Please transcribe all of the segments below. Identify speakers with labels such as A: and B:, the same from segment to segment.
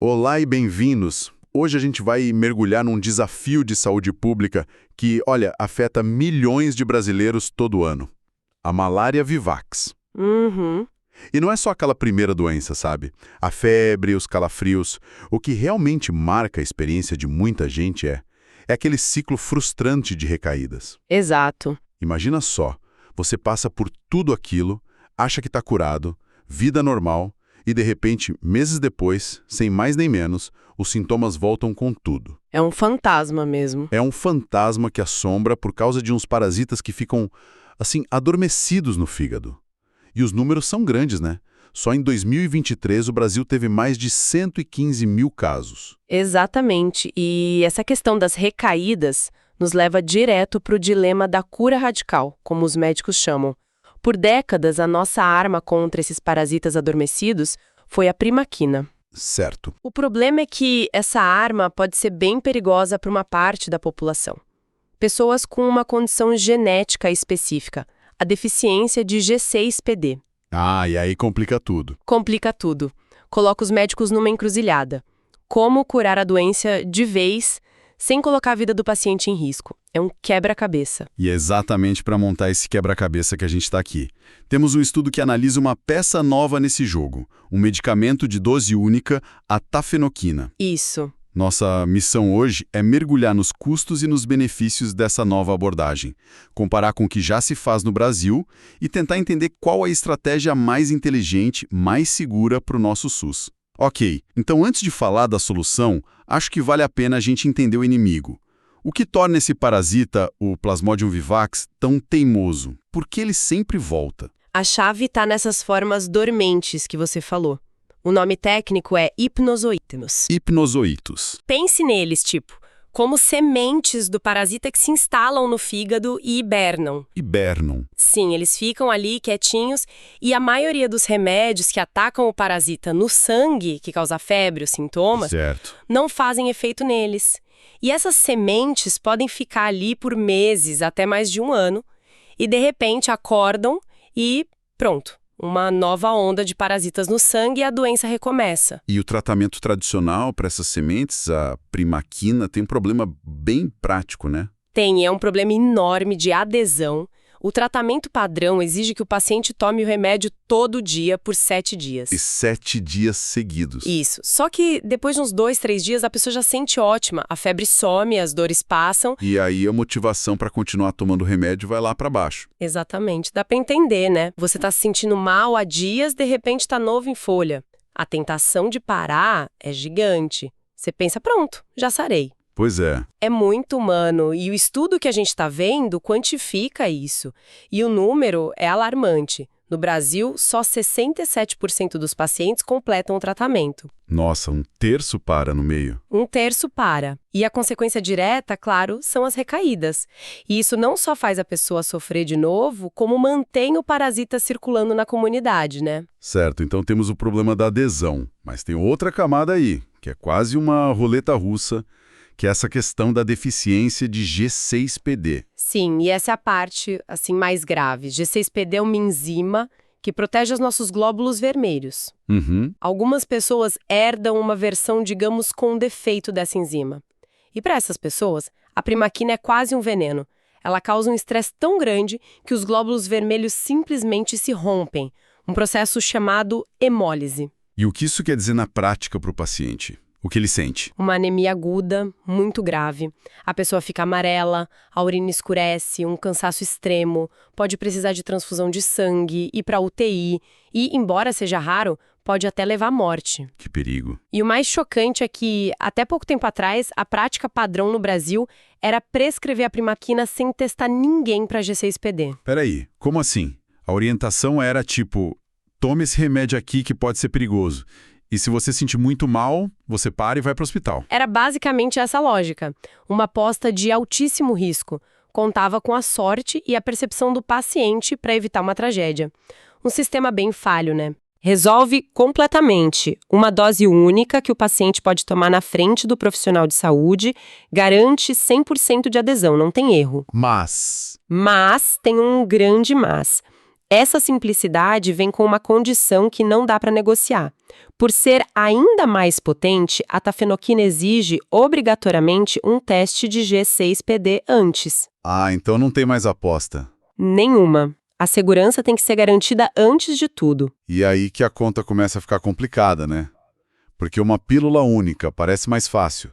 A: Olá e bem-vindos! Hoje a gente vai mergulhar num desafio de saúde pública que, olha, afeta milhões de brasileiros todo ano. A malária vivax.
B: Uhum.
A: E não é só aquela primeira doença, sabe? A febre, os calafrios. O que realmente marca a experiência de muita gente é aquele ciclo frustrante de recaídas.
B: Exato.
A: Imagina só, você passa por tudo aquilo, acha que está curado, vida normal, e de repente, meses depois, sem mais nem menos, os sintomas voltam com tudo.
B: É um fantasma mesmo.
A: É um fantasma que assombra por causa de uns parasitas que ficam, assim, adormecidos no fígado. E os números são grandes, né? Só em 2023 o Brasil teve mais de 115 mil casos.
B: Exatamente. E essa questão das recaídas nos leva direto para o dilema da cura radical, como os médicos chamam. Por décadas, a nossa arma contra esses parasitas adormecidos foi a primaquina.
A: Certo.
B: O problema é que essa arma pode ser bem perigosa para uma parte da população. Pessoas com uma condição genética específica, a deficiência de G6PD.
A: Ah, e aí complica tudo.
B: Complica tudo. Coloca os médicos numa encruzilhada. Como curar a doença de vez, sem colocar a vida do paciente em risco? É um quebra-cabeça.
A: E é exatamente para montar esse quebra-cabeça que a gente está aqui. Temos um estudo que analisa uma peça nova nesse jogo, um medicamento de dose única, a tafenoquina.
B: Isso.
A: Nossa missão hoje é mergulhar nos custos e nos benefícios dessa nova abordagem, comparar com o que já se faz no Brasil e tentar entender qual a estratégia mais inteligente, mais segura para o nosso SUS. Ok, então antes de falar da solução, acho que vale a pena a gente entender o inimigo. O que torna esse parasita, o Plasmodium vivax, tão teimoso? Por que ele sempre volta?
B: A chave está nessas formas dormentes que você falou. O nome técnico é hipnozoítenos.
A: Hipnozoitos.
B: Pense neles, como sementes do parasita que se instalam no fígado e hibernam.
A: Hibernam.
B: Sim, eles ficam ali quietinhos e a maioria dos remédios que atacam o parasita no sangue, que causa febre, os sintomas,
A: Certo.
B: não fazem efeito neles. E essas sementes podem ficar ali por meses, até mais de um ano, e de repente acordam e pronto. Uma nova onda de parasitas no sangue e a doença recomeça.
A: E o tratamento tradicional para essas sementes, a primaquina, tem um problema bem prático, né?
B: Tem, é um problema enorme de adesão. O tratamento padrão exige que o paciente tome o remédio todo dia por 7 dias.
A: E 7 dias seguidos.
B: Isso. Só que depois de uns 2, 3 dias a pessoa já sente ótima. A febre some, as dores passam.
A: E aí a motivação para continuar tomando remédio vai lá para baixo.
B: Exatamente. Dá pra entender, né? Você tá se sentindo mal há dias, de repente tá novo em folha. A tentação de parar é gigante. Você pensa, pronto, já sarei.
A: Pois é.
B: É muito humano e o estudo que a gente está vendo quantifica isso. E o número é alarmante. No Brasil, só 67% dos pacientes completam o tratamento.
A: Nossa, um terço para no meio.
B: Um terço para. E a consequência direta, claro, são as recaídas. E isso não só faz a pessoa sofrer de novo, como mantém o parasita circulando na comunidade, né?
A: Certo, então temos o problema da adesão. Mas tem outra camada aí, que é quase uma roleta russa, que é essa questão da deficiência de G6PD.
B: Sim, e essa é a parte assim mais grave. G6PD é uma enzima que protege os nossos glóbulos vermelhos.
A: Uhum.
B: Algumas pessoas herdam uma versão, digamos, com defeito dessa enzima. E para essas pessoas, a primaquina é quase um veneno. Ela causa um estresse tão grande que os glóbulos vermelhos simplesmente se rompem. Um processo chamado hemólise.
A: E o que isso quer dizer na prática para o paciente? O que ele sente?
B: Uma anemia aguda, muito grave. A pessoa fica amarela, a urina escurece, um cansaço extremo, pode precisar de transfusão de sangue, ir para UTI e, embora seja raro, pode até levar à morte.
A: Que perigo.
B: E o mais chocante é que, até pouco tempo atrás, a prática padrão no Brasil era prescrever a primaquina sem testar ninguém para G6PD.
A: Peraí, como assim? A orientação era tipo, tome esse remédio aqui que pode ser perigoso. E se você sentir muito mal, você para e vai para o hospital.
B: Era basicamente essa lógica. Uma aposta de altíssimo risco. Contava com a sorte e a percepção do paciente para evitar uma tragédia. Um sistema bem falho, né? Resolve completamente. Uma dose única que o paciente pode tomar na frente do profissional de saúde, garante 100% de adesão, não tem erro.
A: Mas
B: Tem um grande mas. Essa simplicidade vem com uma condição que não dá para negociar. Por ser ainda mais potente, a tafenoquina exige obrigatoriamente um teste de G6PD antes.
A: Ah, então não tem mais aposta.
B: Nenhuma. A segurança tem que ser garantida antes de tudo.
A: E aí que a conta começa a ficar complicada, né? Porque uma pílula única parece mais fácil.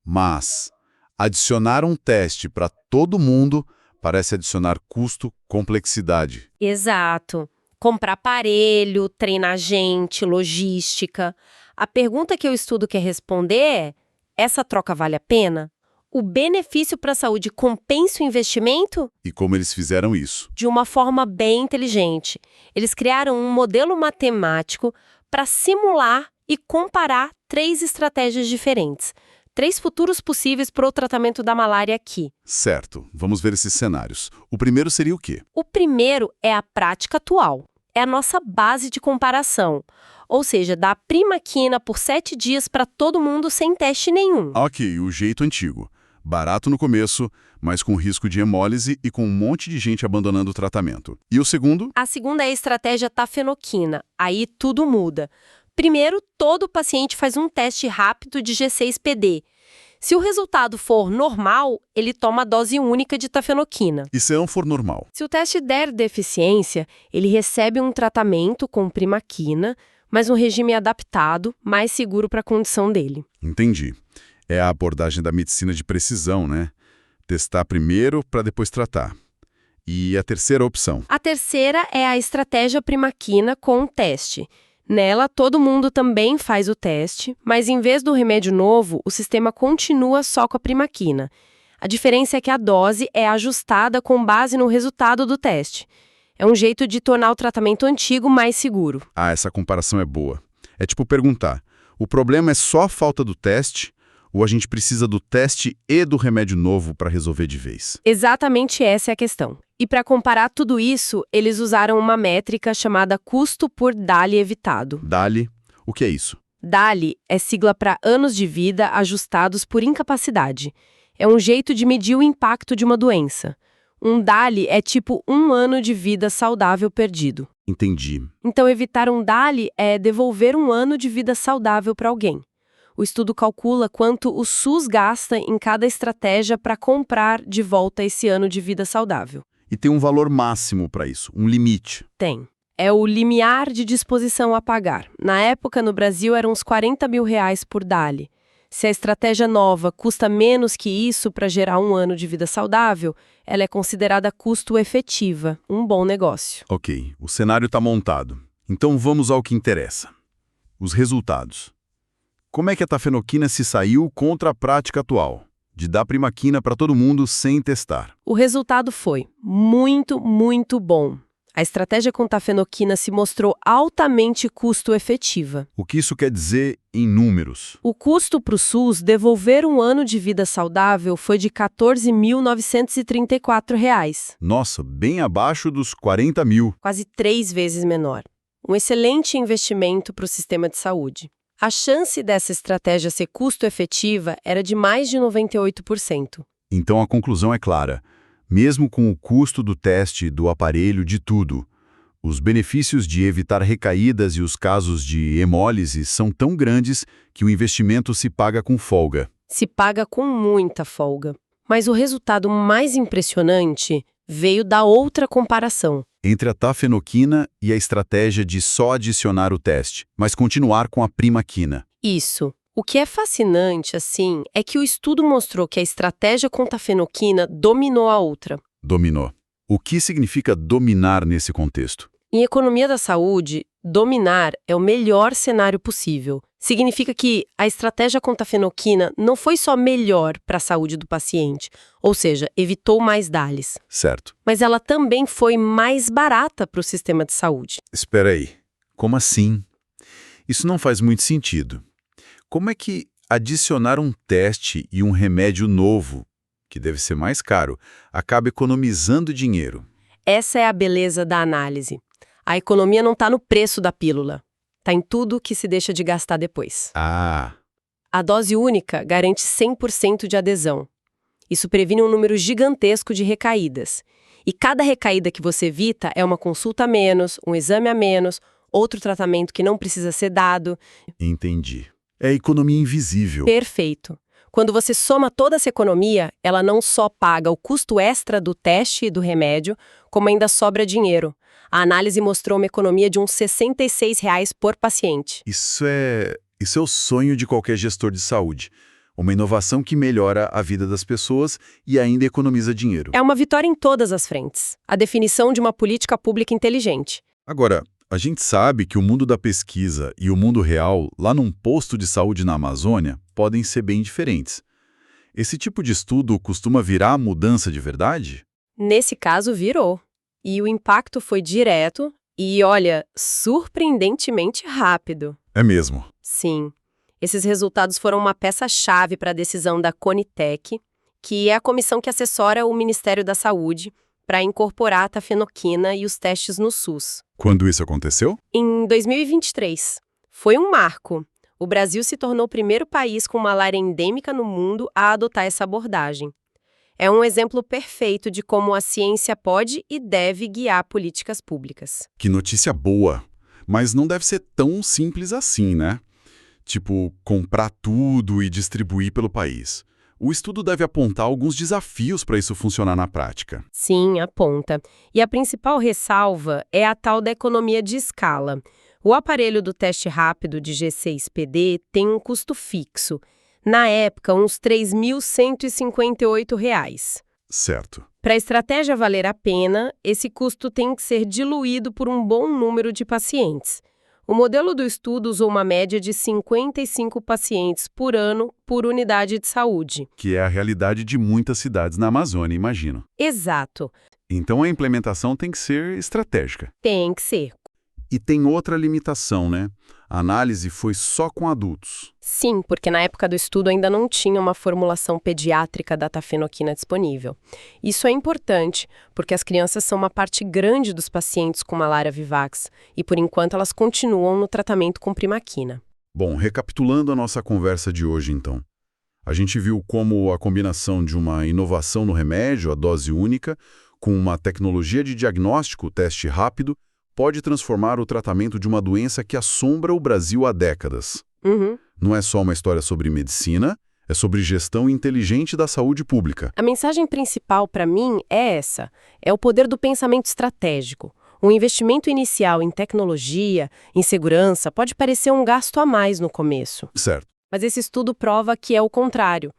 A: Mas adicionar um teste para todo mundo parece adicionar custo, complexidade.
B: Exato. Comprar aparelho, treinar gente, logística. A pergunta que o estudo quer responder é: essa troca vale a pena? O benefício para a saúde compensa o investimento?
A: E como eles fizeram isso?
B: De uma forma bem inteligente. Eles criaram um modelo matemático para simular e comparar 3 estratégias diferentes. 3 futuros possíveis para o tratamento da malária aqui.
A: Certo, vamos ver esses cenários. O primeiro seria o quê?
B: O primeiro é a prática atual. É a nossa base de comparação. Ou seja, dar primaquina por 7 dias para todo mundo sem teste nenhum.
A: Ok, o jeito antigo. Barato no começo, mas com risco de hemólise e com um monte de gente abandonando o tratamento. E o segundo?
B: A segunda é a estratégia tafenoquina. Aí tudo muda. Primeiro, todo paciente faz um teste rápido de G6PD. Se o resultado for normal, ele toma a dose única de tafenoquina.
A: E se não for normal?
B: Se o teste der deficiência, ele recebe um tratamento com primaquina, mas um regime adaptado, mais seguro para a condição dele.
A: Entendi. É a abordagem da medicina de precisão, né? Testar primeiro para depois tratar. E a terceira opção?
B: A terceira é a estratégia primaquina com o teste. Nela, todo mundo também faz o teste, mas em vez do remédio novo, o sistema continua só com a primaquina. A diferença é que a dose é ajustada com base no resultado do teste. É um jeito de tornar o tratamento antigo mais seguro.
A: Ah, essa comparação é boa. É tipo perguntar, o problema é só a falta do teste ou a gente precisa do teste e do remédio novo para resolver de vez?
B: Exatamente essa é a questão. E para comparar tudo isso, eles usaram uma métrica chamada custo por DALY evitado.
A: DALY, o que é isso?
B: DALY é sigla para anos de vida ajustados por incapacidade. É um jeito de medir o impacto de uma doença. Um DALY é tipo 1 ano de vida saudável perdido.
A: Entendi.
B: Então, evitar um DALY é devolver 1 ano de vida saudável para alguém. O estudo calcula quanto o SUS gasta em cada estratégia para comprar de volta esse ano de vida saudável.
A: E tem um valor máximo para isso, um limite.
B: Tem. É o limiar de disposição a pagar. Na época, no Brasil, eram uns R$40 mil por DALY. Se a estratégia nova custa menos que isso para gerar 1 ano de vida saudável, ela é considerada custo-efetiva, um bom negócio.
A: Ok, o cenário está montado. Então vamos ao que interessa. Os resultados. Como é que a tafenoquina se saiu contra a prática atual? De dar primaquina para todo mundo sem testar.
B: O resultado foi muito, muito bom. A estratégia com tafenoquina se mostrou altamente custo-efetiva.
A: O que isso quer dizer em números?
B: O custo para o SUS devolver 1 ano de vida saudável foi de R$ 14.934.
A: Nossa, bem abaixo dos 40 mil.
B: Quase 3 vezes menor. Um excelente investimento para o sistema de saúde. A chance dessa estratégia ser custo-efetiva era de mais de 98%.
A: Então a conclusão é clara. Mesmo com o custo do teste, do aparelho, de tudo, os benefícios de evitar recaídas e os casos de hemólise são tão grandes que o investimento se paga com folga.
B: Se paga com muita folga. Mas o resultado mais impressionante veio da outra comparação.
A: Entre a tafenoquina e a estratégia de só adicionar o teste, mas continuar com a primaquina.
B: Isso. O que é fascinante, assim, é que o estudo mostrou que a estratégia com tafenoquina dominou a outra.
A: Dominou. O que significa dominar nesse contexto?
B: Em economia da saúde, dominar é o melhor cenário possível. Significa que a estratégia com tafenoquina não foi só melhor para a saúde do paciente, ou seja, evitou mais DALYs.
A: Certo.
B: Mas ela também foi mais barata para o sistema de saúde.
A: Espera aí. Como assim? Isso não faz muito sentido. Como é que adicionar um teste e um remédio novo, que deve ser mais caro, acaba economizando dinheiro?
B: Essa é a beleza da análise. A economia não está no preço da pílula. Está em tudo que se deixa de gastar depois.
A: Ah,
B: A dose única garante 100% de adesão. Isso previne um número gigantesco de recaídas. E cada recaída que você evita é uma consulta a menos, um exame a menos outro tratamento que não precisa ser dado.
A: Entendi. É economia invisível.
B: Perfeito. Quando você soma toda essa economia, ela não só paga o custo extra do teste e do remédio, como ainda sobra dinheiro. A análise mostrou uma economia de uns R$ 66 por paciente.
A: Isso é o sonho de qualquer gestor de saúde. Uma inovação que melhora a vida das pessoas e ainda economiza dinheiro.
B: É uma vitória em todas as frentes. A definição de uma política pública inteligente.
A: Agora, a gente sabe que o mundo da pesquisa e o mundo real, lá num posto de saúde na Amazônia, podem ser bem diferentes. Esse tipo de estudo costuma virar a mudança de verdade?
B: Nesse caso, virou. E o impacto foi direto e, olha, surpreendentemente rápido.
A: É mesmo.
B: Sim. Esses resultados foram uma peça-chave para a decisão da Conitec, que é a comissão que assessora o Ministério da Saúde, para incorporar a tafenoquina e os testes no SUS.
A: Quando isso aconteceu?
B: Em 2023. Foi um marco. O Brasil se tornou o primeiro país com malária endêmica no mundo a adotar essa abordagem. É um exemplo perfeito de como a ciência pode e deve guiar políticas públicas.
A: Que notícia boa! Mas não deve ser tão simples assim, né? Tipo, comprar tudo e distribuir pelo país. O estudo deve apontar alguns desafios para isso funcionar na prática.
B: Sim, aponta. E a principal ressalva é a tal da economia de escala. O aparelho do teste rápido de G6PD tem um custo fixo. Na época, uns R$ 3.158.
A: Certo.
B: Para a estratégia valer a pena, esse custo tem que ser diluído por um bom número de pacientes. O modelo do estudo usou uma média de 55 pacientes por ano por unidade de saúde.
A: Que é a realidade de muitas cidades na Amazônia, imagino.
B: Exato.
A: Então a implementação tem que ser estratégica.
B: Tem que ser.
A: E tem outra limitação, né? A análise foi só com adultos.
B: Sim, porque na época do estudo ainda não tinha uma formulação pediátrica da tafenoquina disponível. Isso é importante, porque as crianças são uma parte grande dos pacientes com malária vivax e, por enquanto, elas continuam no tratamento com primaquina.
A: Bom, recapitulando a nossa conversa de hoje, então. A gente viu como a combinação de uma inovação no remédio, a dose única, com uma tecnologia de diagnóstico, o teste rápido, pode transformar o tratamento de uma doença que assombra o Brasil há décadas.
B: Uhum.
A: Não é só uma história sobre medicina, é sobre gestão inteligente da saúde pública.
B: A mensagem principal para mim é essa: é o poder do pensamento estratégico. Um investimento inicial em tecnologia, em segurança, pode parecer um gasto a mais no começo.
A: Certo.
B: Mas esse estudo prova que é o contrário.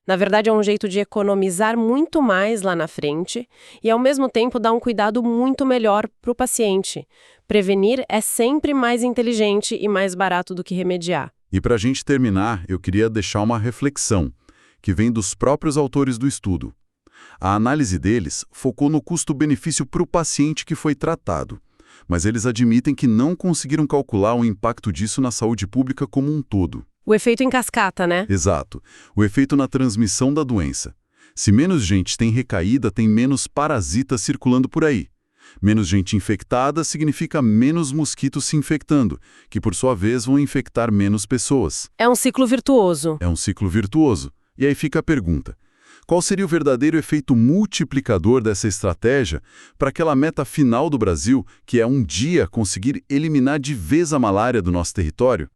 B: Na verdade, é um jeito de economizar muito mais lá na frente e, ao mesmo tempo, dar um cuidado muito melhor para o paciente. Prevenir é sempre mais inteligente e mais barato do que remediar.
A: E para a gente terminar, eu queria deixar uma reflexão, que vem dos próprios autores do estudo. A análise deles focou no custo-benefício para o paciente que foi tratado, mas eles admitem que não conseguiram calcular o impacto disso na saúde pública como um todo.
B: O efeito em cascata, né?
A: Exato. O efeito na transmissão da doença. Se menos gente tem recaída, tem menos parasitas circulando por aí. Menos gente infectada significa menos mosquitos se infectando, que por sua vez vão infectar menos pessoas.
B: É um ciclo virtuoso.
A: É um ciclo virtuoso. E aí fica a pergunta: qual seria o verdadeiro efeito multiplicador dessa estratégia para aquela meta final do Brasil, que é um dia conseguir eliminar de vez a malária do nosso território?